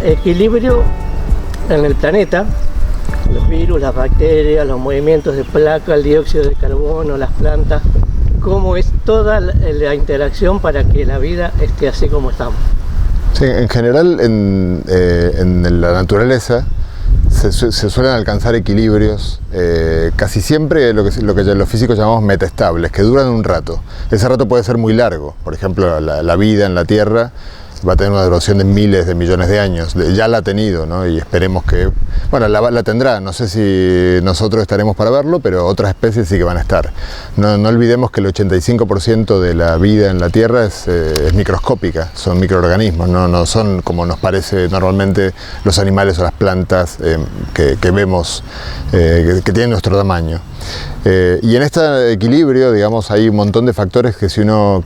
equilibrio en el planeta, los virus, las bacterias, los movimientos de placa, el dióxido de carbono, las plantas, cómo es toda la interacción para que la vida esté así como estamos. Sí, en general en la naturaleza se suelen alcanzar equilibrios casi siempre lo que los físicos llamamos metaestables, que duran un rato. Ese rato puede ser muy largo. Por ejemplo, la vida en la Tierra va a tener una duración de miles de millones de años. Ya la ha tenido, ¿no? Y esperemos que... Bueno, la tendrá. No sé si nosotros estaremos para verlo, pero otras especies sí que van a estar. No olvidemos que el 85% de la vida en la Tierra es microscópica. Son microorganismos, no son como nos parece normalmente los animales o las plantas que vemos, que tienen nuestro tamaño. Y en este equilibrio, digamos, hay un montón de factores que si uno...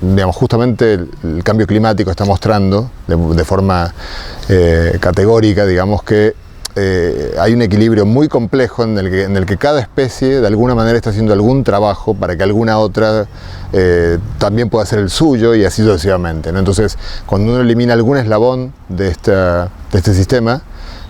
digamos, justamente el cambio climático está mostrando de forma categórica, digamos, que hay un equilibrio muy complejo en el que cada especie de alguna manera está haciendo algún trabajo para que alguna otra también pueda hacer el suyo y así sucesivamente, ¿no? Entonces, cuando uno elimina algún eslabón de este sistema,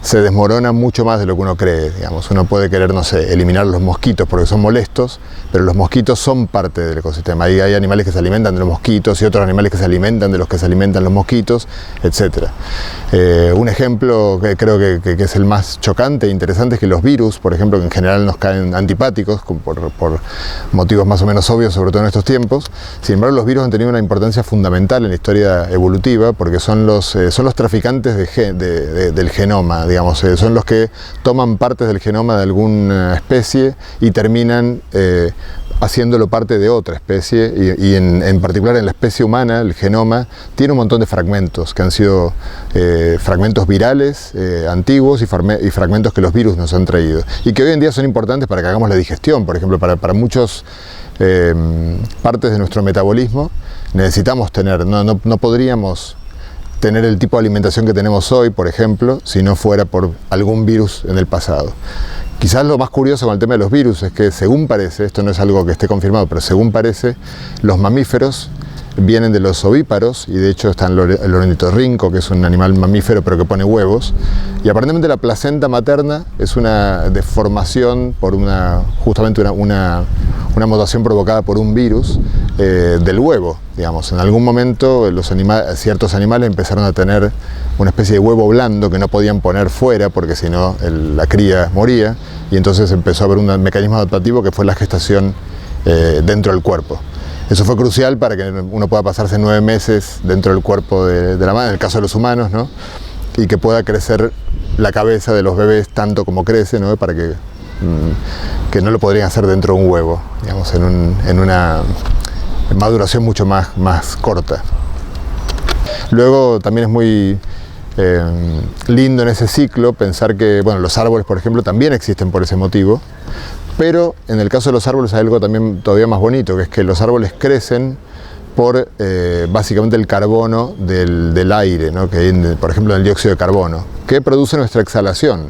se desmorona mucho más de lo que uno cree, digamos. Uno puede querer, no sé, eliminar los mosquitos porque son molestos, pero los mosquitos son parte del ecosistema. Hay animales que se alimentan de los mosquitos y otros animales que se alimentan de los que se alimentan los mosquitos, etc. Un ejemplo que creo que es el más chocante e interesante es que los virus, por ejemplo, que en general nos caen antipáticos por motivos más o menos obvios, sobre todo en estos tiempos. Sin embargo, los virus han tenido una importancia fundamental en la historia evolutiva porque son los traficantes del genoma, digamos, son los que toman partes del genoma de alguna especie y terminan haciéndolo parte de otra especie y en particular en la especie humana el genoma tiene un montón de fragmentos que han sido fragmentos virales antiguos y fragmentos que los virus nos han traído y que hoy en día son importantes para que hagamos la digestión, por ejemplo, para muchos partes de nuestro metabolismo necesitamos tener, no podríamos tener el tipo de alimentación que tenemos hoy, por ejemplo, si no fuera por algún virus en el pasado. Quizás lo más curioso con el tema de los virus es que, según parece, esto no es algo que esté confirmado, pero según parece, los mamíferos vienen de los ovíparos, y de hecho está el ornitorrinco, que es un animal mamífero pero que pone huevos, y aparentemente la placenta materna es una deformación por justamente una mutación provocada por un virus del huevo, digamos. En algún momento ciertos animales empezaron a tener una especie de huevo blando que no podían poner fuera porque si no la cría moría, y entonces empezó a haber un mecanismo adaptativo que fue la gestación dentro del cuerpo. Eso fue crucial para que uno pueda pasarse 9 meses dentro del cuerpo de la madre, en el caso de los humanos, ¿no? Y que pueda crecer la cabeza de los bebés tanto como crece, ¿no? Para que no lo podrían hacer dentro de un huevo, digamos, en una maduración mucho más corta. Luego también es muy lindo en ese ciclo pensar que, bueno, los árboles, por ejemplo, también existen por ese motivo, pero en el caso de los árboles hay algo también todavía más bonito, que es que los árboles crecen por básicamente el carbono del aire, ¿no? Que hay, por ejemplo, el dióxido de carbono, que produce nuestra exhalación.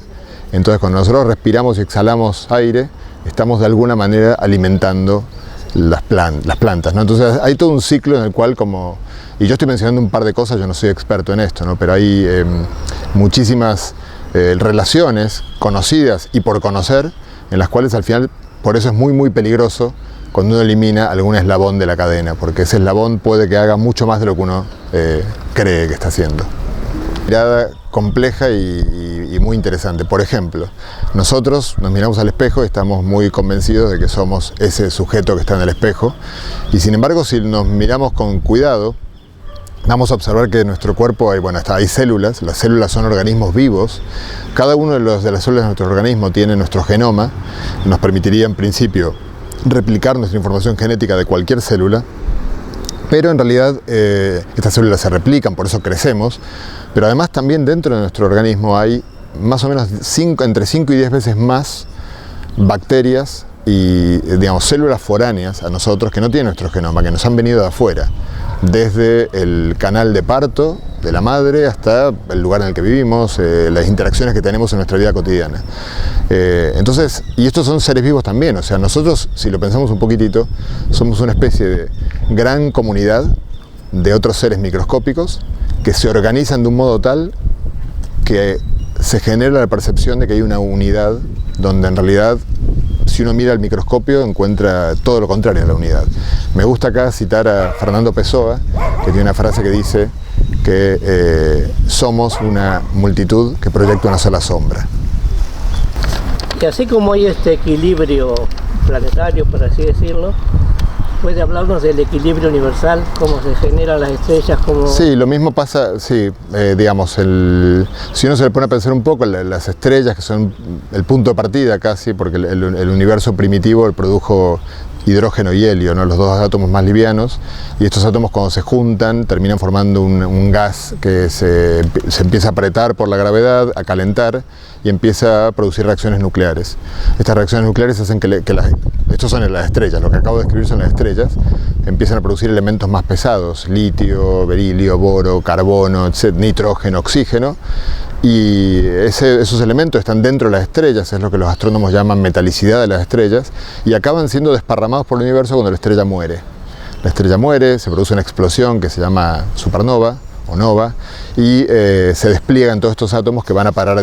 Entonces, cuando nosotros respiramos y exhalamos aire, estamos de alguna manera alimentando las plantas, ¿no? Entonces, hay todo un ciclo en el cual, y yo estoy mencionando un par de cosas, yo no soy experto en esto, ¿no? Pero hay muchísimas relaciones conocidas y por conocer, en las cuales al final, por eso es muy muy peligroso cuando uno elimina algún eslabón de la cadena, porque ese eslabón puede que haga mucho más de lo que uno cree que está haciendo. Mirada compleja y muy interesante. Por ejemplo, nosotros nos miramos al espejo y estamos muy convencidos de que somos ese sujeto que está en el espejo, y sin embargo, si nos miramos con cuidado, vamos a observar que en nuestro cuerpo hay células. Las células son organismos vivos. Cada uno de las células de nuestro organismo tiene nuestro genoma. Nos permitiría en principio replicar nuestra información genética de cualquier célula, pero en realidad estas células se replican, por eso crecemos, pero además también dentro de nuestro organismo hay más o menos entre 5 y 10 veces más bacterias y, digamos, células foráneas a nosotros que no tienen nuestro genoma, que nos han venido de afuera, desde el canal de parto de la madre hasta el lugar en el que vivimos, las interacciones que tenemos en nuestra vida cotidiana. Entonces, y estos son seres vivos también, o sea, nosotros, si lo pensamos un poquitito, somos una especie de gran comunidad de otros seres microscópicos que se organizan de un modo tal que se genera la percepción de que hay una unidad, donde en realidad, si uno mira al microscopio, encuentra todo lo contrario a la unidad. Me gusta acá citar a Fernando Pessoa, que tiene una frase que dice que somos una multitud que proyecta una sola sombra. Y así como hay este equilibrio planetario, por así decirlo, ¿puede hablarnos del equilibrio universal? ¿Cómo se generan las estrellas? ¿Cómo... Sí, lo mismo pasa, sí, digamos, si uno se le pone a pensar un poco, las estrellas, que son el punto de partida casi, porque el universo primitivo produjo hidrógeno y helio, ¿no? Los dos átomos más livianos, y estos átomos cuando se juntan terminan formando un gas que se empieza a apretar por la gravedad, a calentar y empieza a producir reacciones nucleares. Estas reacciones nucleares hacen estos son las estrellas, lo que acabo de describir son las estrellas, empiezan a producir elementos más pesados, litio, berilio, boro, carbono, nitrógeno, oxígeno, y esos elementos están dentro de las estrellas, es lo que los astrónomos llaman metalicidad de las estrellas, y acaban siendo desparramados por el universo cuando la estrella muere. La estrella muere, se produce una explosión que se llama supernova o nova, y se despliegan todos estos átomos que van a parar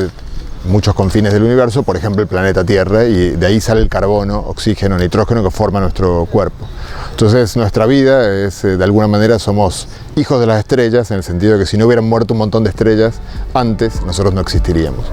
muchos confines del universo, por ejemplo el planeta Tierra, y de ahí sale el carbono, oxígeno, nitrógeno que forma nuestro cuerpo. Entonces nuestra vida es, de alguna manera, somos hijos de las estrellas, en el sentido de que si no hubieran muerto un montón de estrellas antes, nosotros no existiríamos.